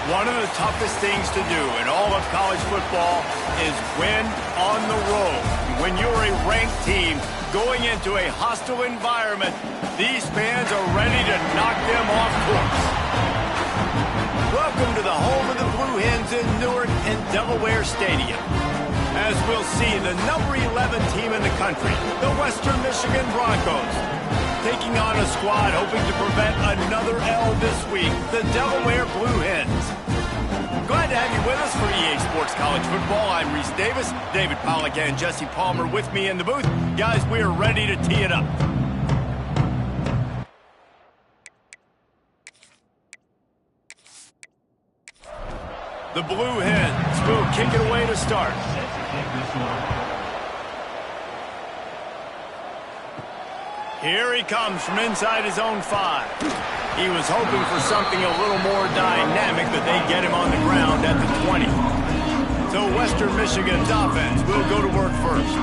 One of the toughest things to do in all of college football is win on the road. When you're a ranked team going into a hostile environment, these fans are ready to knock them off course. Welcome to the home of the Blue Hens in Newark and Delaware Stadium. As we'll see, the number 11 team in the country, the Western Michigan Broncos, taking on a squad hoping to prevent another L this week, the Delaware Blue Hens. Glad to have you with us for EA Sports College Football. I'm Reese Davis, David Pollack and Jesse Palmer with me in the booth. Guys, we are ready to tee it up. The Blue Hens will kick it away to start. Here he comes from inside his own 5. He was hoping for something a little more dynamic, but they get him on the ground at the 20. So Western Michigan's offense will go to work first.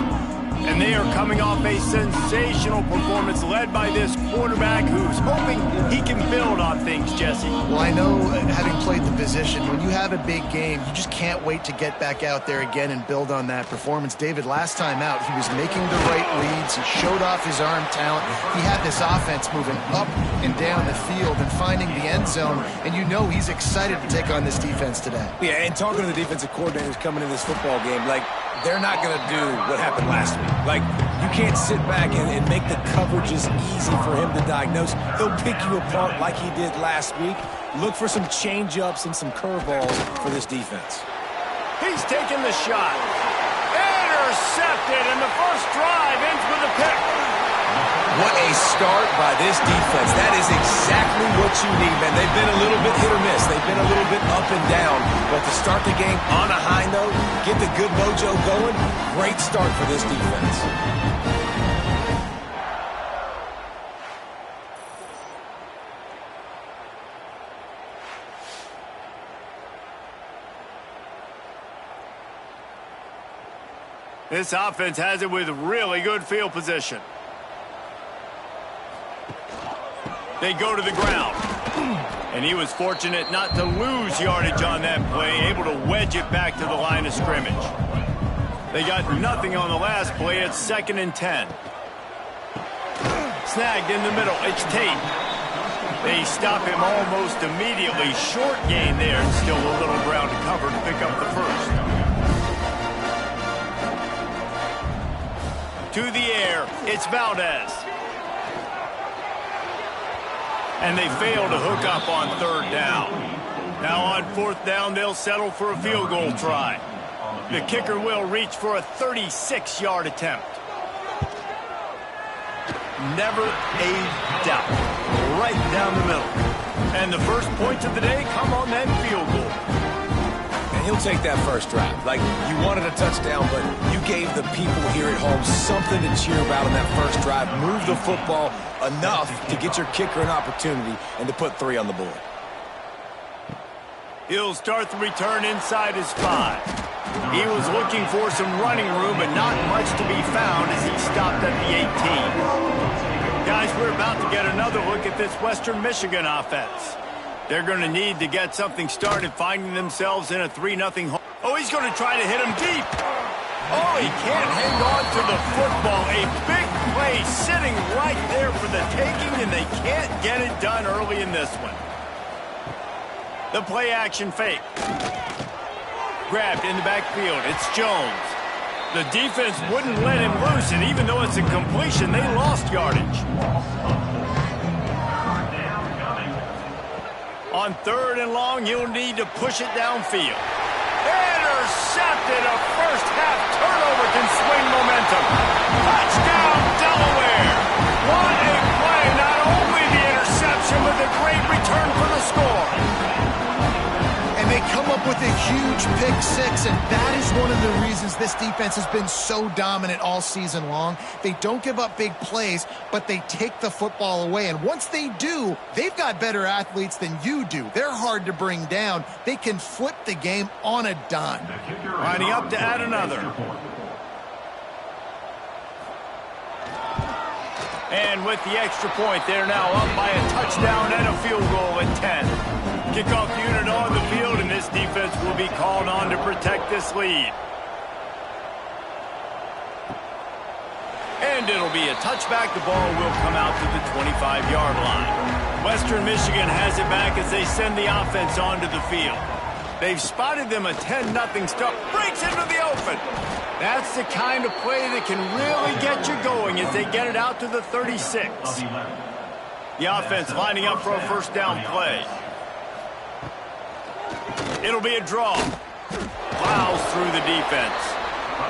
And they are coming off a sensational performance led by this quarterback who's hoping he can build on things, Jesse. Well, I know, having played the position, when you have a big game, you just can't wait to get back out there again and build on that performance. David, last time out, he was making the right reads. He showed off his arm talent. He had this offense moving up and down the field and finding the end zone. And you know he's excited to take on this defense today. Yeah, and talking to the defensive coordinators coming in this football game, like, they're not going to do what happened last week. Like, you can't sit back and make the coverages easy for him to diagnose. He'll pick you apart like he did last week. Look for some change-ups and some curveballs for this defense. He's taking the shot. Intercepted, and the first drive ends with a pick. What a start by this defense. That is exactly what you need, man. They've been a little bit hit or miss. They've been a little bit up and down. But to start the game on a high note, get the good mojo going, great start for this defense. This offense has it with really good field position. They go to the ground. And he was fortunate not to lose yardage on that play, able to wedge it back to the line of scrimmage. They got nothing on the last play. It's 2nd and 10. Snagged in the middle. It's Tate. They stop him almost immediately. Short gain there, and still a little ground to cover to pick up the first. To the air, it's Valdez. And they fail to hook up on 3rd down. Now on 4th down, they'll settle for a field goal try. The kicker will reach for a 36-yard attempt. Never a doubt. Right down the middle. And the first points of the day come on that field goal. And he'll take that first drive. Like, you wanted a touchdown, but you gave the people here at home something to cheer about on that first drive. Move the football enough to get your kicker an opportunity and to put 3 on the board. He'll start the return inside his 5. He was looking for some running room, but not much to be found as he stopped at the 18. Guys, we're about to get another look at this Western Michigan offense. They're going to need to get something started, finding themselves in a 3-0 hole. Oh, he's going to try to hit him deep. Oh, he can't hang on to the football. A big play sitting right there for the taking, and they can't get it done early in this one. The play action fake. Grabbed in the backfield. It's Jones. The defense wouldn't let him loose, and even though it's a completion, they lost yardage. On 3rd and long, you'll need to push it downfield. Intercepted. A first-half turnover can swing momentum. Touchdown, Delaware. What a play. Not only the interception, but the great return for the score. And they come up with a huge pick 6, and that is one of the reasons this defense has been so dominant all season long. They don't give up big plays, but they take the football away. And once they do, they've got better athletes than you do. They're hard to bring down. They can flip the game on a dime. Lining up to add another. And with the extra point, they're now up by a touchdown and a field goal at 10. Kickoff unit on the field this defense will be called on to protect this lead. And it'll be a touchback. The ball will come out to the 25-yard line. Western Michigan has it back as they send the offense onto the field. They've spotted them a 10-0 start. Breaks into the open. That's the kind of play that can really get you going as they get it out to the 36. The offense lining up for a first down play. It'll be a draw. Plows through the defense.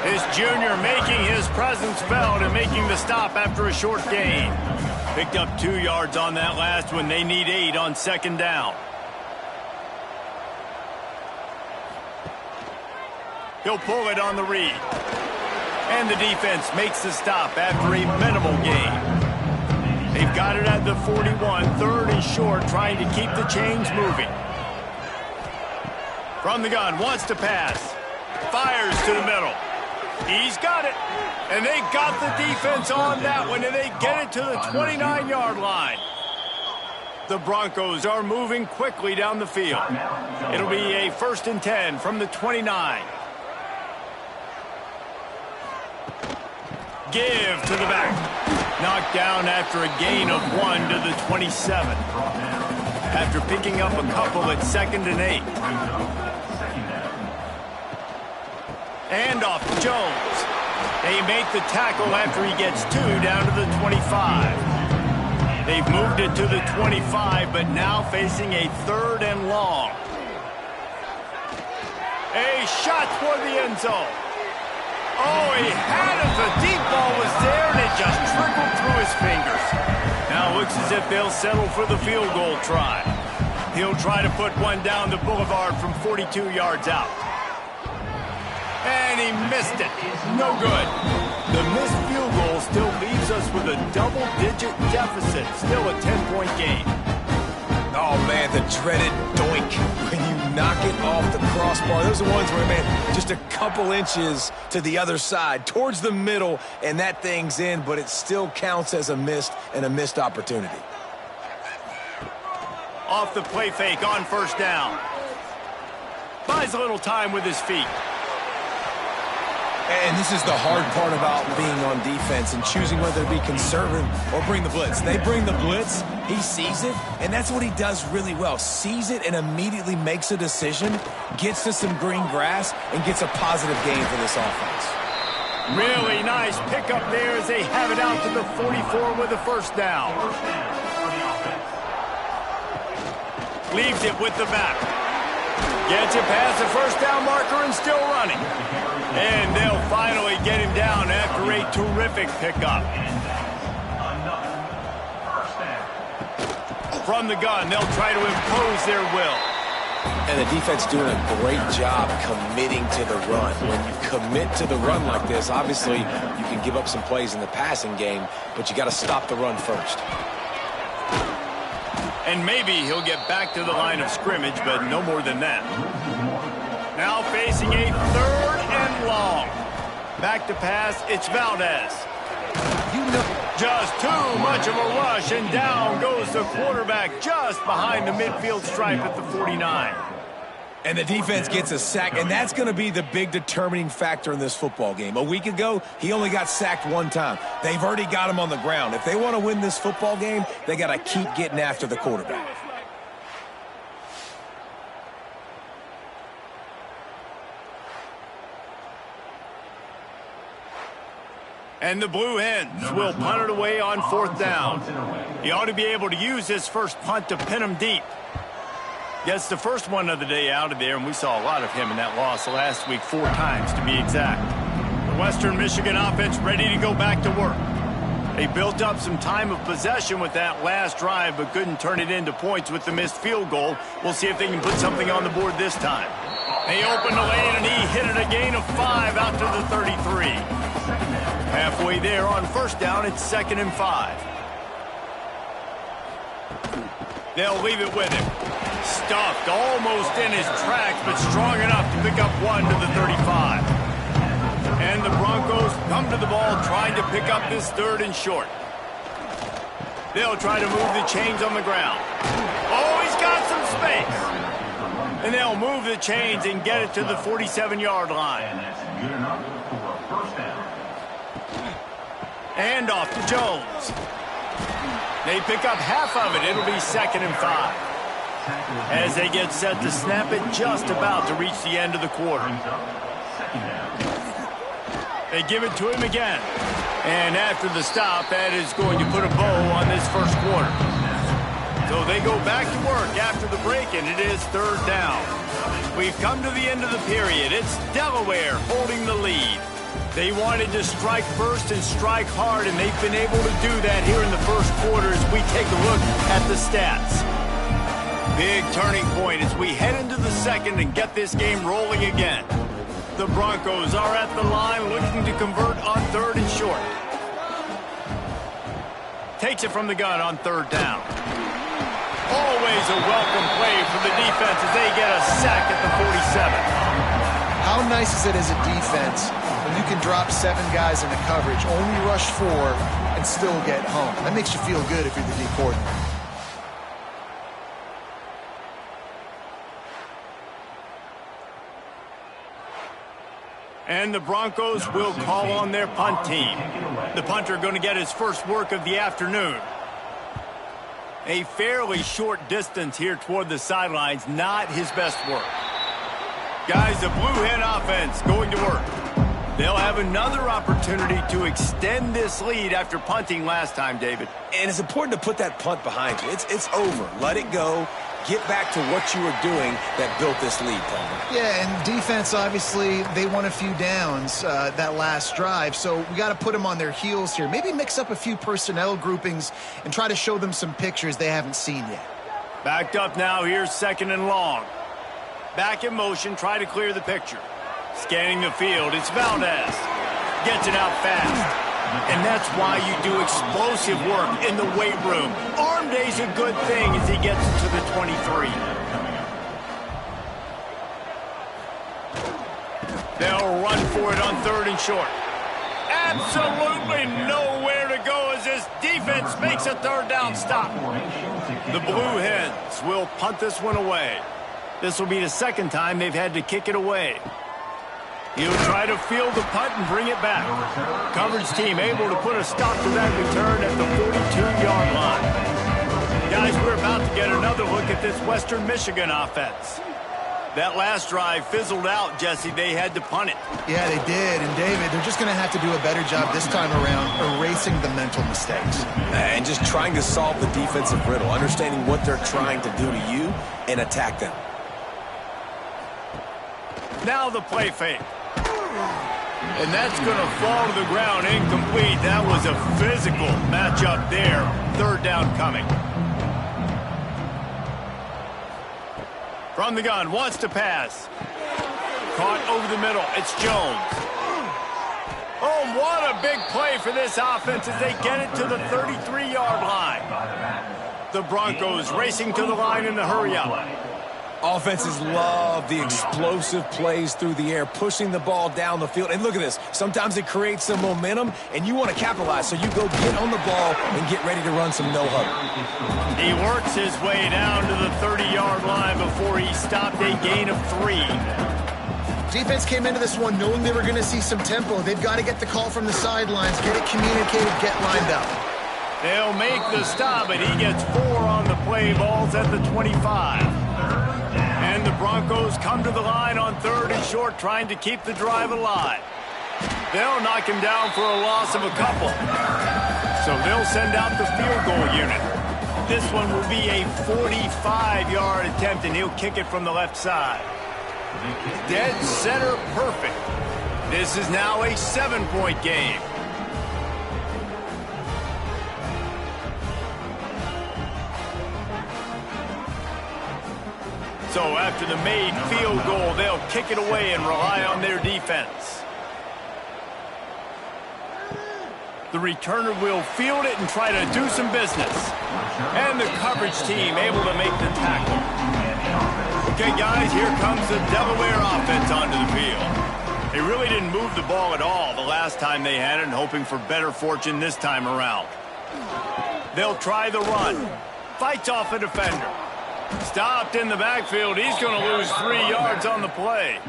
This junior making his presence felt and making the stop after a short gain. Picked up 2 yards on that last one. They need 8 on second down. He'll pull it on the read. And the defense makes the stop after a minimal gain. They've got it at the 41, third and short, trying to keep the chains moving. From the gun, wants to pass. Fires to the middle. He's got it. And they got the defense on that one, and they get it to the 29-yard line. The Broncos are moving quickly down the field. It'll be a 1st and 10 from the 29. Give to the back. Knocked down after a gain of 1 to the 27. After picking up a couple at 2nd and 8. And off to Jones. They make the tackle after he gets 2 down to the 25. They've moved it to the 25, but now facing a 3rd and long. A shot toward the end zone. Oh, he had it. The deep ball was there, and it just trickled through his fingers. Now it looks as if they'll settle for the field goal try. He'll try to put one down the boulevard from 42 yards out. And he missed it. No good. The missed field goal still leaves us with a double-digit deficit. Still a 10-point game. Oh, man, the dreaded doink when you knock it off the crossbar. Those are the ones where, man, just a couple inches to the other side, towards the middle, and that thing's in, but it still counts as a missed opportunity. Off the play fake on first down. Buys a little time with his feet. And this is the hard part about being on defense and choosing whether to be conservative or bring the blitz. They bring the blitz, he sees it, and that's what he does really well. Sees it and immediately makes a decision, gets to some green grass, and gets a positive gain for this offense. Really nice pickup there as they have it out to the 44 with a first down. Leaves it with the back. Gets it past the first down marker and still running. And they'll finally get him down after a terrific pickup. From the gun, they'll try to impose their will. And the defense doing a great job committing to the run. When you commit to the run like this, obviously you can give up some plays in the passing game, but you got to stop the run first. And maybe he'll get back to the line of scrimmage, but no more than that. Now facing a 3rd and long. Back to pass, it's Valdez. Just too much of a rush, and down goes the quarterback just behind the midfield stripe at the 49. And the defense gets a sack, and that's going to be the big determining factor in this football game. A week ago, he only got sacked 1 time. They've already got him on the ground. If they want to win this football game, they got to keep getting after the quarterback. And the Blue Hens will punt it away on 4th down. He ought to be able to use this first punt to pin him deep. Gets the first one of the day out of there, and we saw a lot of him in that loss last week, 4 times to be exact. The Western Michigan offense ready to go back to work. They built up some time of possession with that last drive, but couldn't turn it into points with the missed field goal. We'll see if they can put something on the board this time. They opened the lane, and he hit it a gain of 5 out to the 33. Halfway there on first down, it's 2nd and 5. They'll leave it with him. Stuffed almost in his tracks, but strong enough to pick up 1 to the 35. And the Broncos come to the ball trying to pick up this 3rd and short. They'll try to move the chains on the ground. Oh, he's got some space. And they'll move the chains and get it to the 47-yard line. And that's good enough for a first down. And off to Jones. They pick up half of it. It'll be 2nd and 5. As they get set to snap it, just about to reach the end of the quarter. They give it to him again. And after the stop, that is going to put a bow on this first quarter. So they go back to work after the break, and it is 3rd down. We've come to the end of the period. It's Delaware holding the lead. They wanted to strike first and strike hard, and they've been able to do that here in the first quarter as we take a look at the stats. Big turning point as we head into the second and get this game rolling again. The Broncos are at the line looking to convert on 3rd and short. Takes it from the gun on 3rd down. Always a welcome play for the defense as they get a sack at the 47. How nice is it as a defense when you can drop 7 guys into coverage, only rush 4, and still get home? That makes you feel good if you're the D coordinator. And the Broncos will call on their punt team. The punter going to get his first work of the afternoon. A fairly short distance here toward the sidelines, not his best work. Guys, the Blue Hen offense going to work. They'll have another opportunity to extend this lead after punting last time, David. And it's important to put that punt behind you. It's over. Let it go. Get back to what you were doing that built this lead, Palmer. Yeah, and defense, obviously, they won a few downs that last drive, so we got to put them on their heels here. Maybe mix up a few personnel groupings and try to show them some pictures they haven't seen yet. Backed up now, here's 2nd and long. Back in motion, try to clear the picture. Scanning the field, it's Valdez. Gets it out fast. And that's why you do explosive work in the weight room. Arm day's a good thing as he gets to the 23. They'll run for it on 3rd and short. Absolutely nowhere to go as this defense makes a 3rd down stop. The Blue Hens will punt this one away. This will be the 2nd time they've had to kick it away. He'll try to field the punt and bring it back. Coverage team able to put a stop to that return at the 42-yard line. Guys, we're about to get another look at this Western Michigan offense. That last drive fizzled out, Jesse. They had to punt it. Yeah, they did. And, David, they're just going to have to do a better job this time around erasing the mental mistakes. And just trying to solve the defensive riddle, understanding what they're trying to do to you and attack them. Now the play fake. And that's going to fall to the ground incomplete. That was a physical matchup there. 3rd down coming. From the gun, wants to pass. Caught over the middle. It's Jones. Oh, what a big play for this offense as they get it to the 33-yard line. The Broncos racing to the line in the hurry-up. Offenses love the explosive plays through the air, pushing the ball down the field. And look at this. Sometimes it creates some momentum, and you want to capitalize, so you go get on the ball and get ready to run some no-huddle. He works his way down to the 30-yard line before he stopped a gain of 3. Defense came into this one knowing they were going to see some tempo. They've got to get the call from the sidelines, get it communicated, get lined up. They'll make the stop, and he gets 4 on the play. Ball's at the 25. And the Broncos come to the line on 3rd and short, trying to keep the drive alive. They'll knock him down for a loss of a couple. So they'll send out the field goal unit. This one will be a 45-yard attempt, and he'll kick it from the left side. Dead center perfect. This is now a 7-point game. So after the made field goal, they'll kick it away and rely on their defense. The returner will field it and try to do some business. And the coverage team able to make the tackle. Okay, guys, here comes the Delaware offense onto the field. They really didn't move the ball at all the last time they had it, and hoping for better fortune this time around. They'll try the run. Fights off a defender. Stopped in the backfield. He's going to lose 3 yards on the play.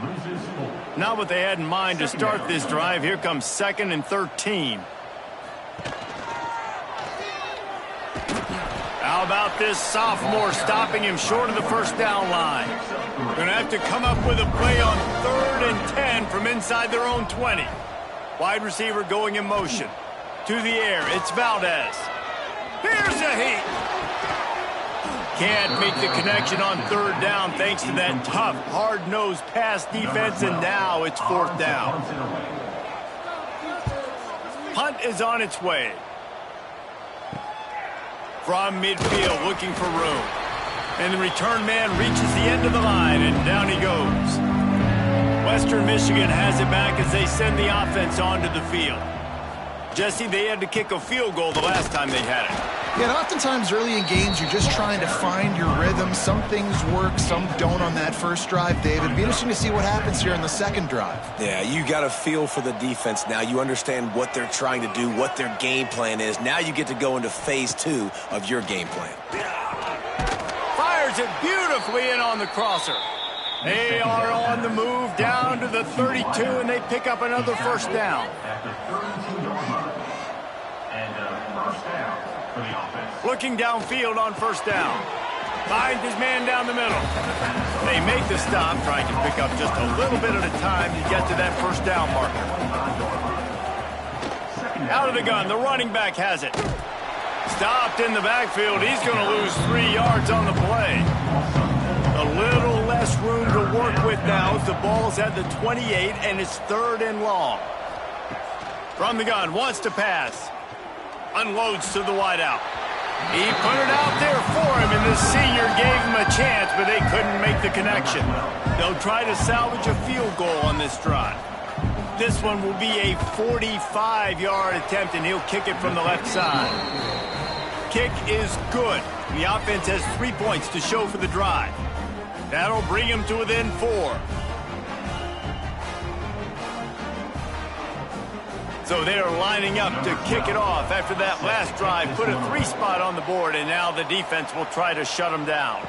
Not what they had in mind to start this drive. Here comes 2nd and 13. How about this sophomore stopping him short of the first down line? Going to have to come up with a play on 3rd and 10 from inside their own 20. Wide receiver going in motion. To the air, it's Valdez. Here's a heat. Can't make the connection on 3rd down thanks to that tough, hard-nosed pass defense, and now it's 4th down. Punt is on its way. From midfield, looking for room. And the return man reaches the end of the line, and down he goes. Western Michigan has it back as they send the offense onto the field. Jesse, they had to kick a field goal the last time they had it. Yeah, and oftentimes early in games, you're just trying to find your rhythm. Some things work, some don't on that first drive, David. It'd be interesting to see what happens here in the second drive. Yeah, you got a feel for the defense now. You understand what they're trying to do, what their game plan is. Now you get to go into phase 2 of your game plan. Fires it beautifully in on the crosser. They are on the move down to the 32, and they pick up another first down. Looking downfield on first down. Finds his man down the middle. They make the stop, trying to pick up just a little bit at a time to get to that first down marker. Out of the gun, the running back has it. Stopped in the backfield. He's going to lose 3 yards on the play. A little less room to work with now as the ball's at the 28, and it's 3rd and long. From the gun, wants to pass. Unloads to the wideout. He put it out there for him, and the senior gave him a chance, but they couldn't make the connection. They'll try to salvage a field goal on this drive. This one will be a 45-yard attempt, and he'll kick it from the left side. Kick is good. The offense has 3 points to show for the drive. That'll bring him to within 4. So they are lining up to kick it off after that last drive. Put a 3 spot on the board, and now the defense will try to shut them down.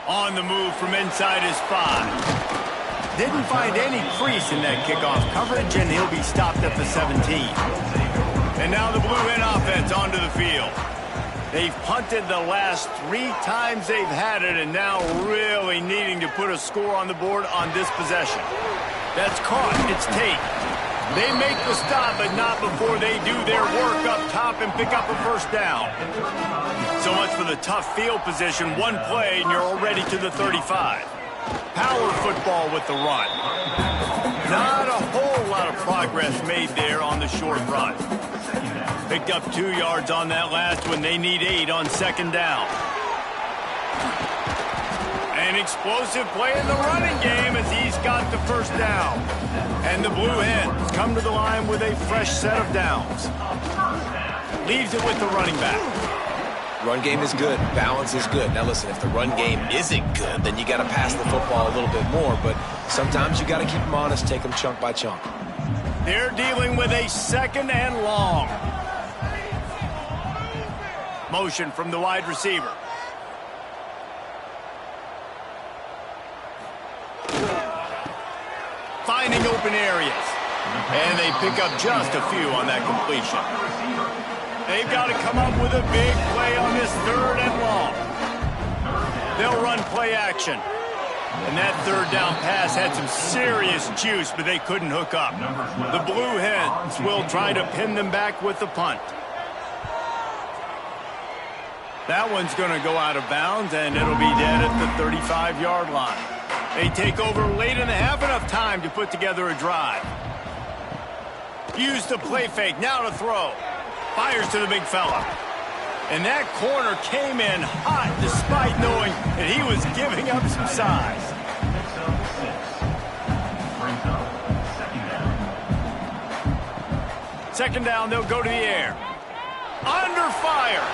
On the move from inside his 5. Didn't find any crease in that kickoff coverage, and he'll be stopped at the 17. And now the Blue Hen offense onto the field. They've punted the last 3 times they've had it, and now really needing to put a score on the board on this possession. That's caught. It's Tate. They make the stop, but not before they do their work up top and pick up a first down. So much for the tough field position. One play, and you're already to the 35. Power football with the run. Not a whole lot of progress made there on the short run. Picked up 2 yards on that last one. They need 8 on 2nd down. An explosive play in the running game as he's got the first down. And the Blue Hens come to the line with a fresh set of downs. Leaves it with the running back. Run game is good. Balance is good. Now listen, if the run game isn't good, then you got to pass the football a little bit more. But sometimes you got to keep them honest, take them chunk by chunk. They're dealing with a 2nd and long. Motion from the wide receiver. Finding open areas. And they pick up just a few on that completion. They've got to come up with a big play on this 3rd and long. They'll run play action. And that 3rd down pass had some serious juice, but they couldn't hook up. The Blue Hens will try to pin them back with the punt. That one's going to go out of bounds, and it'll be dead at the 35-yard line. They take over late in the half, enough time to put together a drive. Use the play fake, now to throw. Fires to the big fella. And that corner came in hot despite knowing that he was giving up some size. Second down, they'll go to the air. Under fire.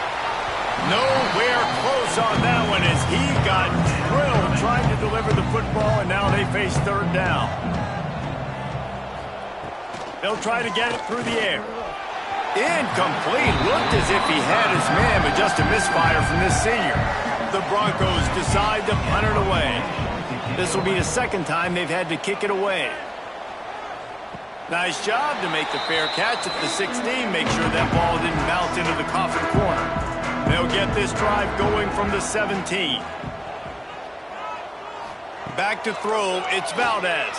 Nowhere close on that one as he got drilled trying to deliver the football, and now they face 3rd down. They'll try to get it through the air. Incomplete. Looked as if he had his man, but just a misfire from this senior. the Broncos decide to punt it away. This will be the second time they've had to kick it away. Nice job to make the fair catch at the 16. Make sure that ball didn't bounce into the coffin corner. They'll get this drive going from the 17. Back to throw, it's Valdez.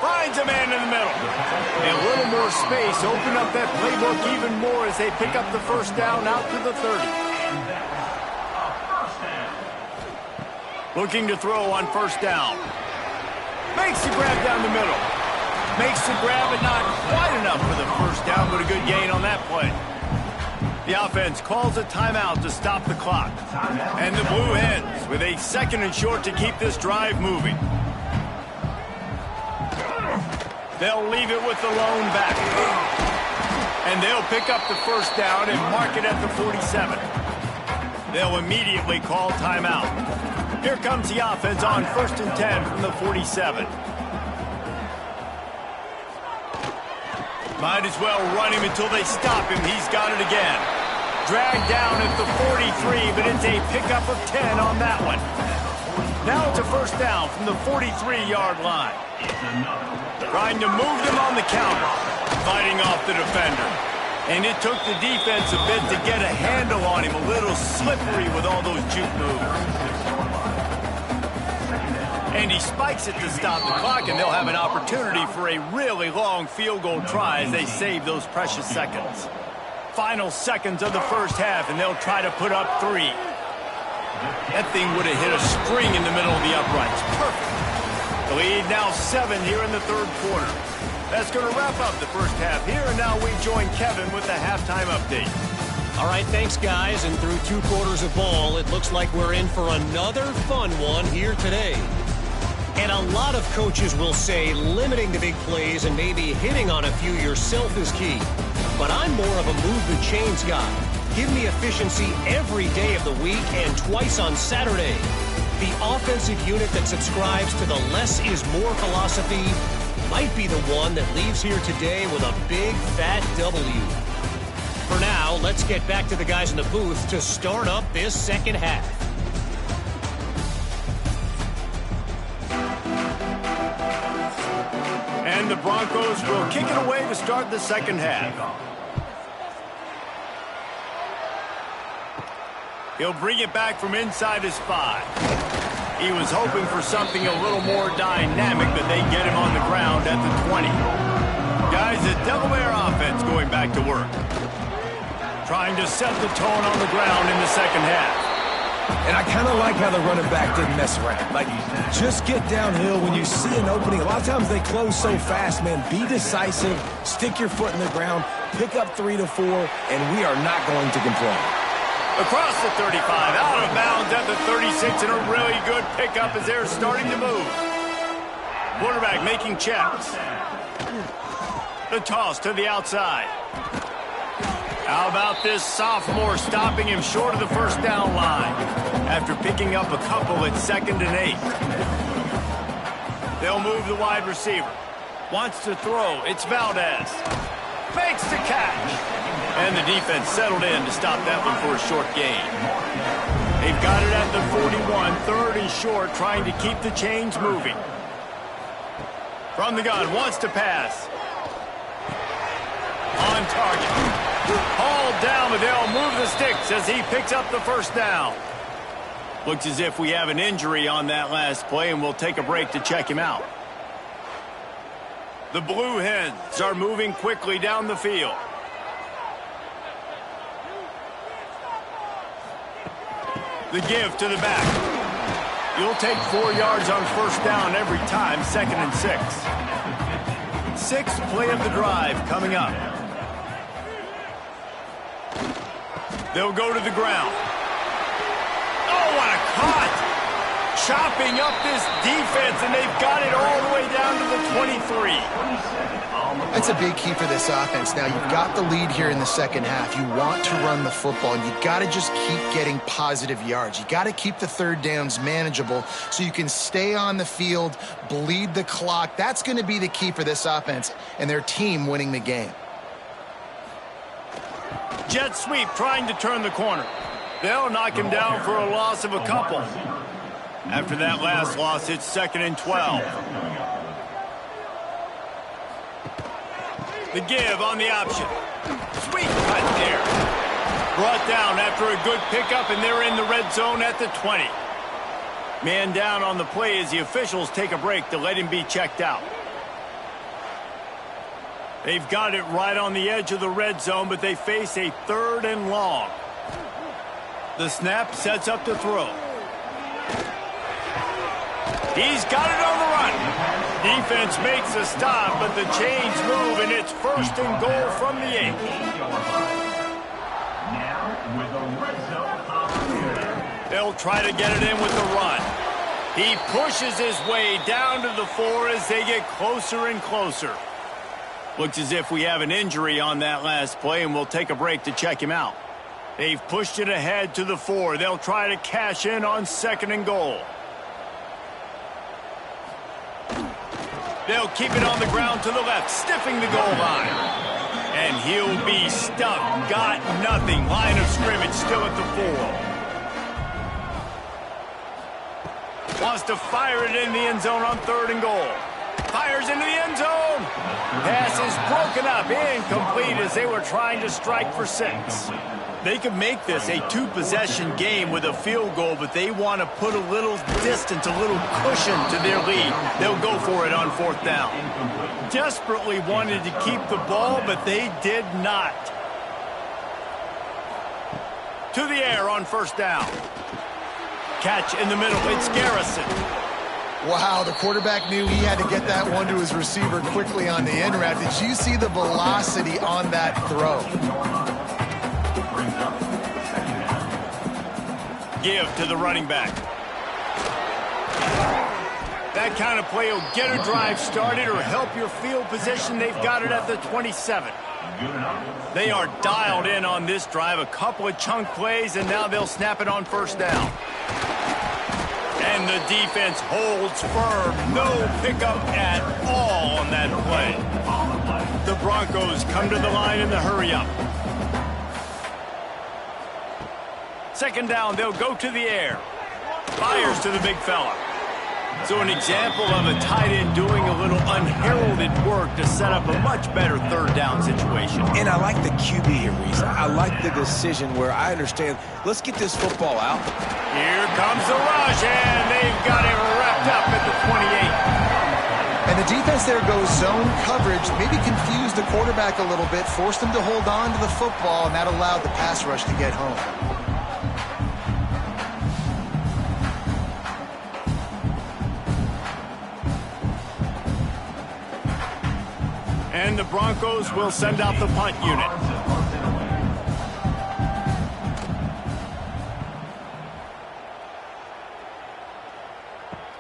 Finds a man in the middle. A little more space, open up that playbook even more as they pick up the first down out to the 30. Looking to throw on first down. Makes the grab down the middle. Makes the grab, but not quite enough for the first down, but a good gain on that play. The offense calls a timeout to stop the clock. And the Blue Hens with a 2nd and short to keep this drive moving. They'll leave it with the lone back. And they'll pick up the first down and mark it at the 47. They'll immediately call timeout. Here comes the offense on 1st and 10 from the 47. Might as well run him until they stop him. He's got it again. Dragged down at the 43, but it's a pickup of 10 on that one. Now it's a first down from the 43-yard line. Trying to move them on the counter. Fighting off the defender. And it took the defense a bit to get a handle on him. A little slippery with all those juke moves. And he spikes it to stop the clock, and they'll have an opportunity for a really long field goal try as they save those precious seconds. Final seconds of the first half, and they'll try to put up 3. That thing would have hit a string in the middle of the uprights. Perfect. The lead now 7 here in the 3rd quarter. That's going to wrap up the first half here, and now we join Kevin with the halftime update. All right, thanks, guys. And through 2 quarters of ball, it looks like we're in for another fun one here today. And a lot of coaches will say limiting the big plays and maybe hitting on a few yourself is key. But I'm more of a move the chains guy. Give me efficiency every day of the week and twice on Saturday. The offensive unit that subscribes to the less is more philosophy might be the one that leaves here today with a big fat W. For now, let's get back to the guys in the booth to start up this second half. And the Broncos will kick it away to start the second half. He'll bring it back from inside his 5. He was hoping for something a little more dynamic, but they get him on the ground at the 20. Guys, the Delaware offense going back to work. Trying to set the tone on the ground in the second half. And I kind of like how the running back didn't mess around. Like, just get downhill when you see an opening. A lot of times they close so fast, man. Be decisive, stick your foot in the ground, pick up 3 to 4, and we are not going to complain. Across the 35, out of bounds at the 36, and a really good pickup as they're starting to move. Quarterback making checks. The toss to the outside. How about this sophomore stopping him short of the first down line after picking up a couple at 2nd and 8. They'll move the wide receiver. Wants to throw. It's Valdez. Makes the catch. And the defense settled in to stop that one for a short gain. They've got it at the 41, 3rd and short, trying to keep the chains moving. From the gun, wants to pass. On target. Hauled down, but they'll move the sticks as he picks up the first down. Looks as if we have an injury on that last play, and we'll take a break to check him out. The Blue Hens are moving quickly down the field. The give to the back. You'll take 4 yards on first down every time, 2nd and 6. 6th play of the drive coming up. They'll go to the ground. Oh, what a cut! Chopping up this defense, and they've got it all the way down to the 23. That's a big key for this offense. Now, you've got the lead here in the second half. You want to run the football, and you've got to just keep getting positive yards. You got to keep the 3rd downs manageable so you can stay on the field, bleed the clock. That's going to be the key for this offense and their team winning the game. Jet sweep trying to turn the corner. They'll knock him down for a loss of a couple. After that last loss, it's 2nd and 12. The give on the option. Sweet cut there. Brought down after a good pickup, and they're in the red zone at the 20. Man down on the play as the officials take a break to let him be checked out. They've got it right on the edge of the red zone, but they face a 3rd and long. The snap sets up the throw. He's got it on the run. Defense makes a stop, but the chains move, and it's 1st and goal from the 8. Now with a red zone opportunity. They'll try to get it in with the run. He pushes his way down to the 4 as they get closer and closer. Looks as if we have an injury on that last play, and we'll take a break to check him out. They've pushed it ahead to the 4. They'll try to cash in on 2nd and goal. They'll keep it on the ground to the left, stiffing the goal line. And he'll be stuffed. Got nothing. Line of scrimmage still at the 4. Wants to fire it in the end zone on 3rd and goal. Fires into the end zone. Pass is broken up. Incomplete as they were trying to strike for 6. They could make this a 2-possession game with a field goal, but they want to put a little distance, a little cushion to their lead. They'll go for it on 4th down. Desperately wanted to keep the ball, but they did not. To the air on 1st down. Catch in the middle. It's Garrison. Wow, the quarterback knew he had to get that one to his receiver quickly on the end route. Did you see the velocity on that throw? Give to the running back. That kind of play will get a drive started or help your field position. They've got it at the 27. They are dialed in on this drive. A couple of chunk plays, and now they'll snap it on 1st down. And the defense holds firm. No pickup at all on that play. The Broncos come to the line in the hurry-up. 2nd down, they'll go to the air. Fires to the big fella. So an example of a tight end doing a little unheralded work to set up a much better 3rd down situation. And I like the QB here, Reese. I like the decision where I understand, let's get this football out. Here comes the rush, and they've got it wrapped up at the 28. And the defense there goes zone coverage, maybe confused the quarterback a little bit, forced him to hold on to the football, and that allowed the pass rush to get home. And the Broncos will send out the punt unit.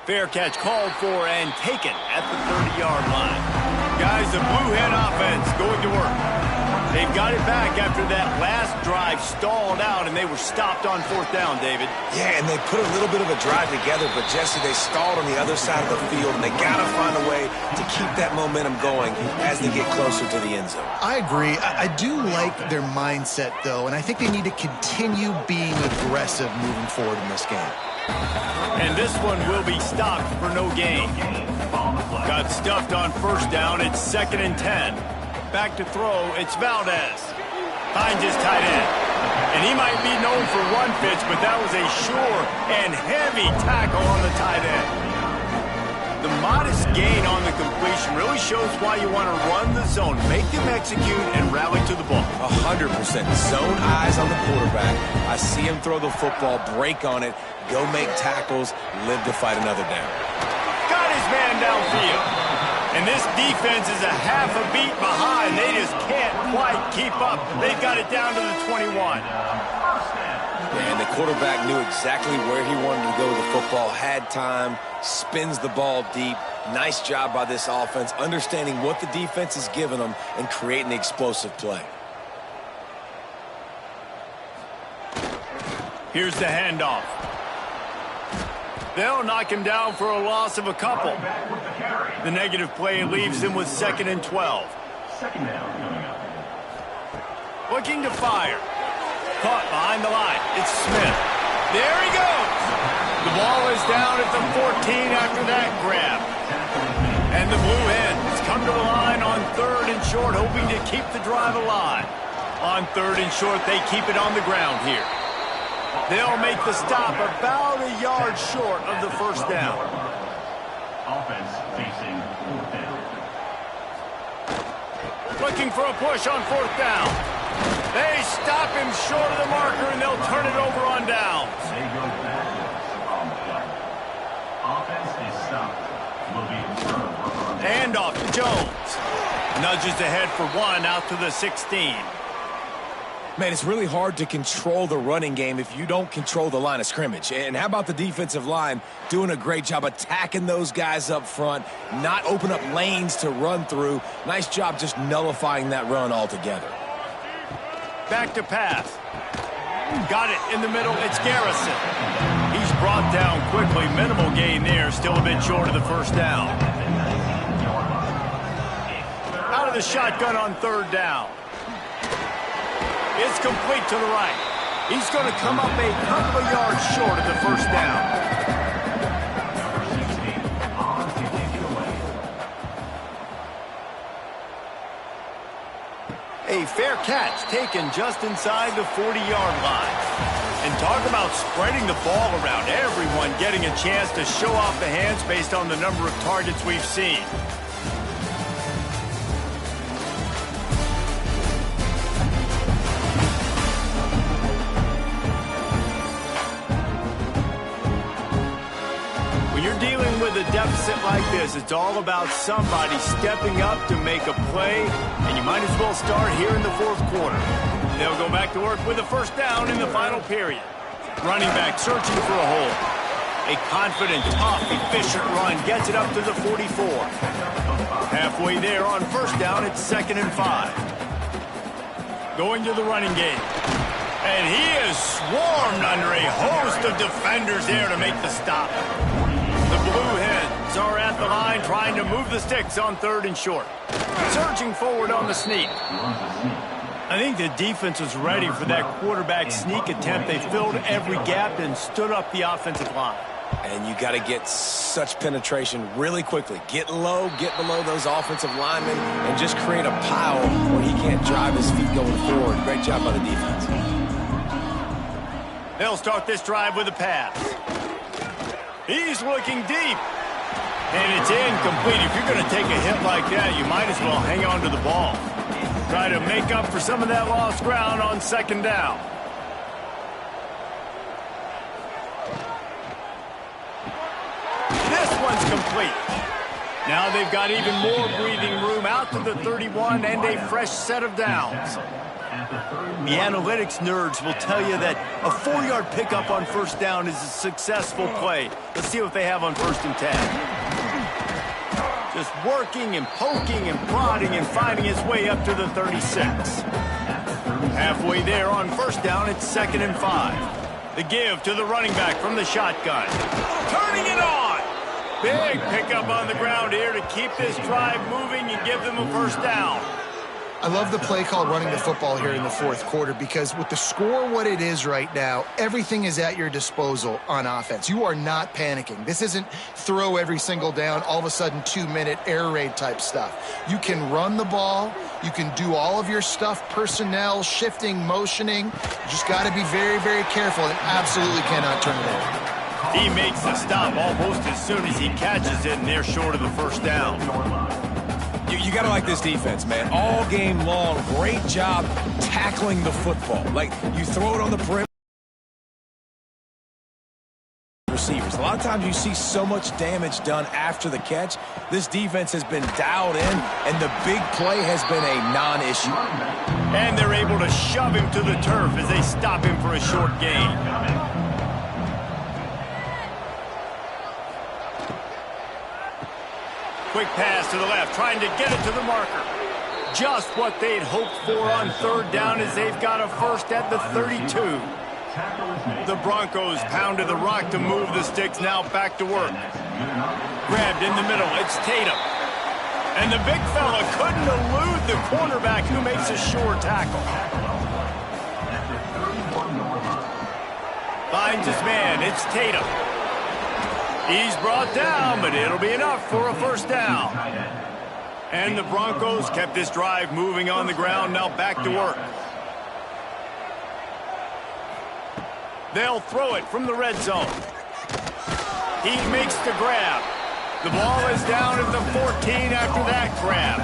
Fair catch called for and taken at the 30-yard line. Guys, the Blue Hen offense going to work. They've got it back after that last drive stalled out, and they were stopped on 4th down, David. Yeah, and they put a little bit of a drive together, but Jesse, they stalled on the other side of the field, and they got to find a way to keep that momentum going as they get closer to the end zone. I agree. I do like their mindset, though, and I think they need to continue being aggressive moving forward in this game. And this one will be stopped for no gain. Got stuffed on 1st down. It's 2nd and 10. Back to throw. It's Valdez. Finds his tight end. And he might be known for run fits, but that was a sure and heavy tackle on the tight end. The modest gain on the completion really shows why you want to run the zone. Make them execute and rally to the ball. 100%. Zone eyes on the quarterback. I see him throw the football, break on it, go make tackles, live to fight another down. Got his man downfield. And this defense is a half a beat behind. They just can't quite keep up. They've got it down to the 21. And the quarterback knew exactly where he wanted to go with the football, had time, spins the ball deep. Nice job by this offense, understanding what the defense is giving them and creating the explosive play. Here's the handoff. They'll knock him down for a loss of a couple. The negative play leaves him with 2nd and 12. Second down. Looking to fire. caught behind the line. It's Smith. There he goes. The ball is down at the 14 after that grab. And the Blue Hens come to the line on 3rd and short, hoping to keep the drive alive. On 3rd and short, they keep it on the ground here. They'll make the stop about a yard short of the first down. Offense facing 4th down. Looking for a push on 4th down. They stop him short of the marker, and they'll turn it over on downs. They go backwards on the play. Offense is stopped. Will be returned on down. And off to Jones. Nudges ahead for 1 out to the 16. Man, it's really hard to control the running game if you don't control the line of scrimmage. And how about the defensive line doing a great job attacking those guys up front, not open up lanes to run through. Nice job just nullifying that run altogether. Back to pass. Got it in the middle. It's Garrison. He's brought down quickly. Minimal gain there. Still a bit short of the first down. Out of the shotgun on 3rd down. It's complete to the right. He's going to come up a couple of yards short of the first down. A fair catch taken just inside the 40-yard line. And talk about spreading the ball around. Everyone getting a chance to show off the hands based on the number of targets we've seen. With a deficit like this, it's all about somebody stepping up to make a play, and you might as well start here in the 4th quarter. They'll go back to work with a first down in the final period. Running back searching for a hole. A confident, tough, efficient run gets it up to the 44. Halfway there on first down, it's 2nd and 5. Going to the running game. And he is swarmed under a host of defenders there to make the stop. The Blue Hens are at the line trying to move the sticks on 3rd and short. Surging forward on the sneak. I think the defense was ready for that quarterback sneak attempt. They filled every gap and stood up the offensive line. And you got to get such penetration really quickly. Get low, get below those offensive linemen, and just create a pile where he can't drive his feet going forward. Great job by the defense. They'll start this drive with a pass. He's looking deep. And it's incomplete. If you're going to take a hit like that, you might as well hang on to the ball. Try to make up for some of that lost ground on 2nd down. This one's complete. Now they've got even more breathing room out to the 31 and a fresh set of downs. The analytics nerds will tell you that a 4-yard pickup on first down is a successful play. Let's see what they have on 1st and 10. Just working and poking and prodding and finding his way up to the 36. Halfway there on first down, it's 2nd and 5. The give to the running back from the shotgun. Turning it on! Big pickup on the ground here to keep this drive moving and give them a first down. I love the play call running the football here in the 4th quarter because with the score what it is right now, everything is at your disposal on offense. You are not panicking. This isn't throw every single down, all of a sudden 2-minute air raid type stuff. You can run the ball. You can do all of your stuff, personnel, shifting, motioning. You just got to be very, very careful and absolutely cannot turn it over. He makes the stop almost as soon as he catches it, and they're short of the first down. You got to like this defense, man. All game long, great job tackling the football. Like, you throw it on the perimeter. Receivers. A lot of times you see so much damage done after the catch. This defense has been dialed in, and the big play has been a non-issue. And they're able to shove him to the turf as they stop him for a short gain. Quick pass to the left, trying to get it to the marker. Just what they'd hoped for on 3rd down as they've got a first at the 32. The Broncos pounded the rock to move the sticks, now back to work. Grabbed in the middle, it's Tatum. And the big fella couldn't elude the cornerback who makes a sure tackle. Finds his man. It's Tatum. He's brought down, but it'll be enough for a first down. And the Broncos kept this drive moving on the ground. Now back to work. They'll throw it from the red zone. He makes the grab. The ball is down at the 14 after that grab.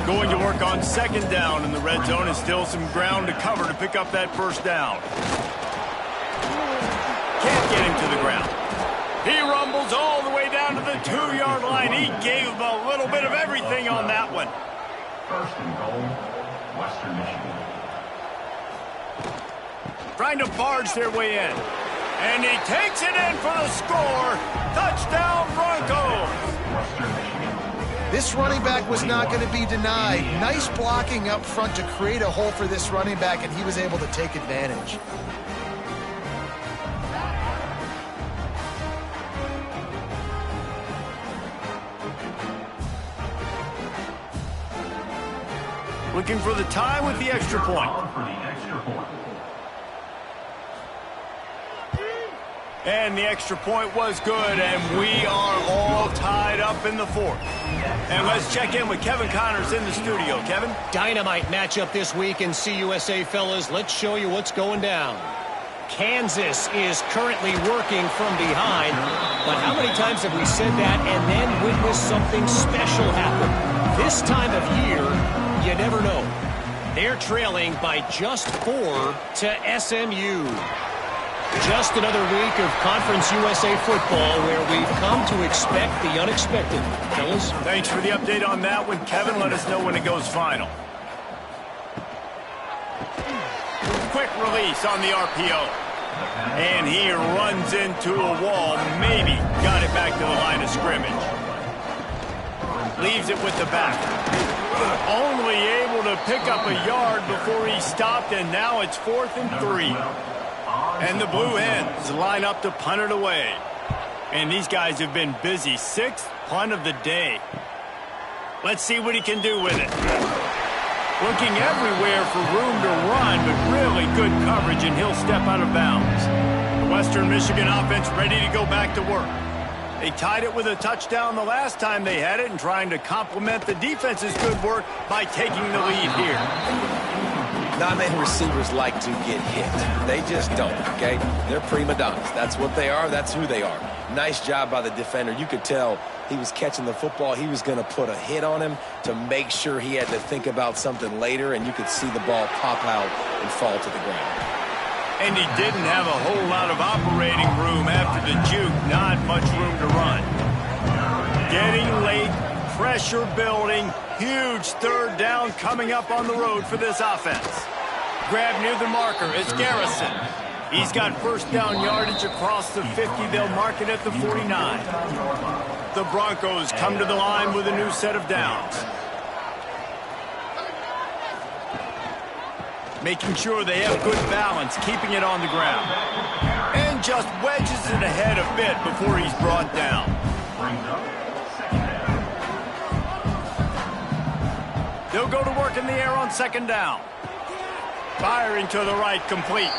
Going to work on second down in the red zone, and still some ground to cover to pick up that first down. Can't get him to the ground. He rumbles all the way down to the 2-yard line. He gave him a little bit of everything on that one. First and goal, Western Michigan. Trying to barge their way in. And he takes it in for the score. Touchdown, Broncos. Western Michigan. This running back was not going to be denied. Nice blocking up front to create a hole for this running back, and he was able to take advantage. Looking for the tie with the extra point. And the extra point was good, and we are all tied up in the fourth. And let's check in with Kevin Connors in the studio. Kevin? Dynamite matchup this week in CUSA, fellas. Let's show you what's going down. Kansas is currently working from behind, but how many times have we said that and then witnessed something special happen? This time of year, you never know. They're trailing by just 4 to SMU. Just another week of Conference USA football where we've come to expect the unexpected. Fellas? Thanks for the update on that one, Kevin. Let us know when it goes final. Quick release on the RPO. And he runs into a wall. Maybe got it back to the line of scrimmage. Leaves it with the back. Only able to pick up a yard before he stopped, and now it's 4th and 3. And the Blue Hens line up to punt it away. And these guys have been busy. 6th punt of the day. Let's see what he can do with it. Looking everywhere for room to run, but really good coverage, and he'll step out of bounds. The Western Michigan offense ready to go back to work. They tied it with a touchdown the last time they had it, and trying to complement the defense's good work by taking the lead here. Non-man receivers like to get hit. They just don't, okay? They're prima donnas. That's what they are. That's who they are. Nice job by the defender. You could tell he was catching the football. He was going to put a hit on him to make sure he had to think about something later, and you could see the ball pop out and fall to the ground. And he didn't have a whole lot of operating room after the juke. Not much room to run. Getting late, pressure building, huge third down coming up on the road for this offense. Grab near the marker, it's Garrison. He's got first down yardage across the 50. They'll mark it at the 49. The Broncos come to the line with a new set of downs. Making sure they have good balance, keeping it on the ground. And just wedges it ahead a bit before he's brought down. They'll go to work in the air on second down. Firing to the right, complete.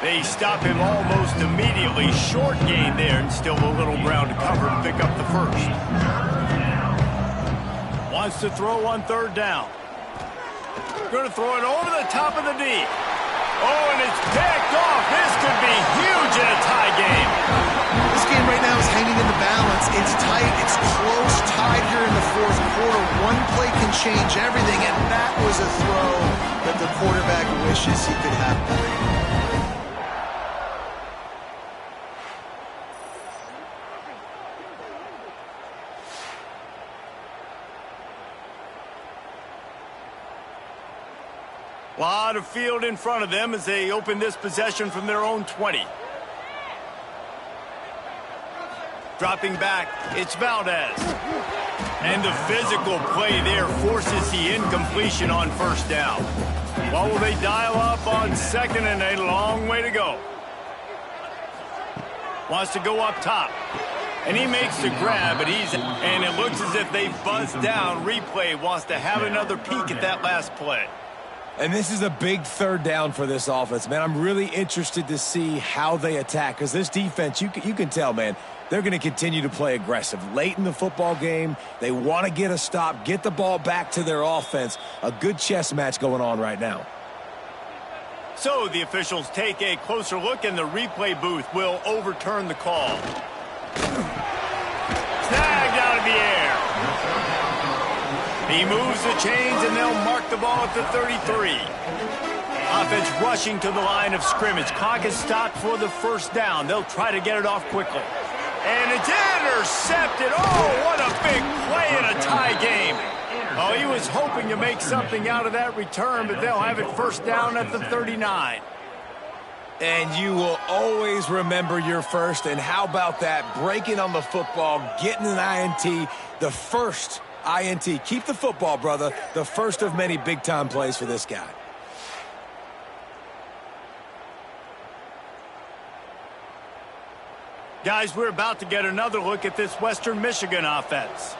They stop him almost immediately. Short gain there, and still a little ground to cover to pick up the first. Wants to throw on third down. Going to throw it over the top of the D. Oh, and it's picked off. This could be huge in a tie game. This game right now is hanging in the balance. It's tight. It's close, tied here in the fourth quarter. One play can change everything, and that was a throw that the quarterback wishes he could have done. A lot of field in front of them as they open this possession from their own 20. Dropping back, it's Valdez. And the physical play there forces the incompletion on first down. What will they dial up on second, and a long way to go. Wants to go up top. And he makes the grab, but and it looks as if they buzzed down. Replay wants to have another peek at that last play. And this is a big third down for this offense, man. I'm really interested to see how they attack because this defense, you can tell, man, they're going to continue to play aggressive. Late in the football game, they want to get a stop, get the ball back to their offense. A good chess match going on right now. So the officials take a closer look, and the replay booth will overturn the call. Snagged out of the air. He moves the chains, and they'll mark the ball at the 33. Offense rushing to the line of scrimmage. Clock is stopped for the first down. They'll try to get it off quickly. And it's intercepted. Oh, what a big play in a tie game. Oh, he was hoping to make something out of that return, but they'll have it first down at the 39. And you will always remember your first. And how about that? Breaking on the football, getting an INT, the first INT. Keep the football, brother. The first of many big-time plays for this guy. Guys, we're about to get another look at this Western Michigan offense.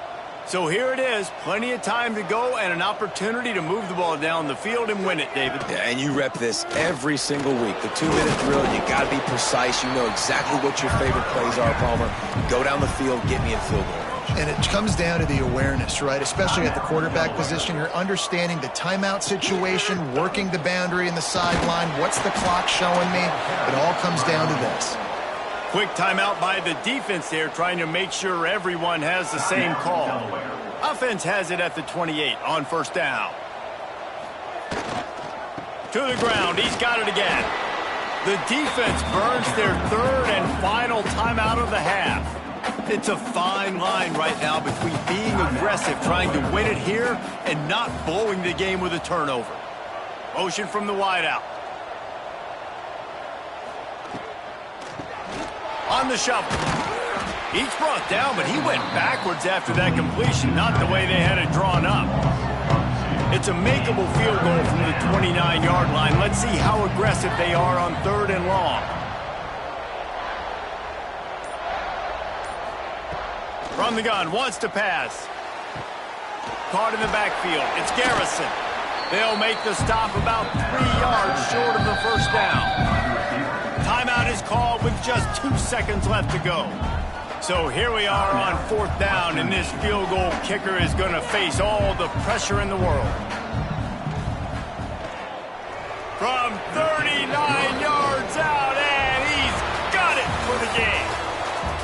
So here it is, plenty of time to go and an opportunity to move the ball down the field and win it, David. Yeah, and you rep this every single week. The 2-minute drill, you got to be precise. You know exactly what your favorite plays are, Palmer. Go down the field, get me in field goal range. And it comes down to the awareness, right? Especially at the quarterback position. You're understanding the timeout situation, working the boundary and the sideline. What's the clock showing me? It all comes down to this. Quick timeout by the defense there, trying to make sure everyone has the same call. Offense has it at the 28 on first down. To the ground, he's got it again. The defense burns their third and final timeout of the half. It's a fine line right now between being aggressive, trying to win it here, and not blowing the game with a turnover. Motion from the wideout. On the shuffle. He's brought down, but he went backwards after that completion, not the way they had it drawn up. It's a makeable field goal from the 29-yard line. Let's see how aggressive they are on third and long. From the gun, wants to pass. Caught in the backfield. It's Garrison. They'll make the stop about 3 yards short of the first down. Timeout is called with just 2 seconds left to go. So here we are on fourth down, and this field goal kicker is going to face all the pressure in the world. From 39 yards out, and he's got it for the game.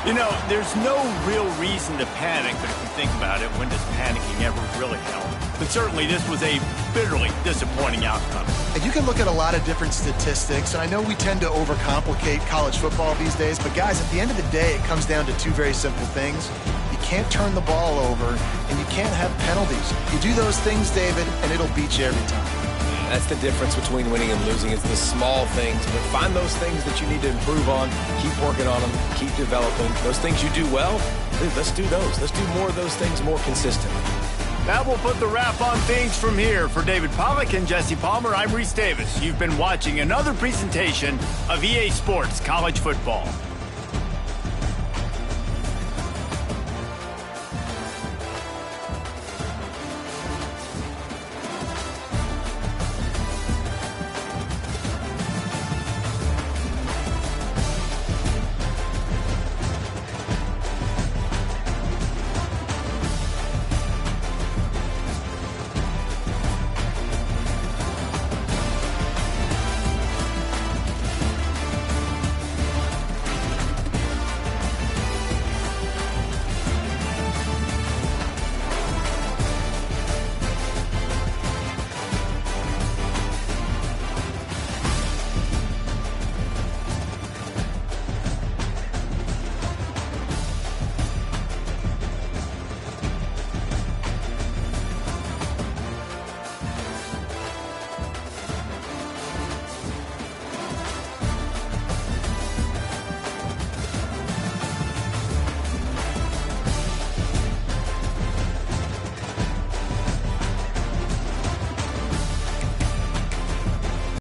You know, there's no real reason to panic, but if you think about it, when does panicking ever really help? But certainly this was a bitterly disappointing outcome. And you can look at a lot of different statistics, and I know we tend to overcomplicate college football these days, but guys, at the end of the day, it comes down to two very simple things. You can't turn the ball over, and you can't have penalties. You do those things, David, and it'll beat you every time. That's the difference between winning and losing. It's the small things, but find those things that you need to improve on. Keep working on them. Keep developing. Those things you do well, let's do those. Let's do more of those things more consistently. That will put the wrap on things from here. For David Pollack and Jesse Palmer, I'm Reese Davis. You've been watching another presentation of EA Sports College Football.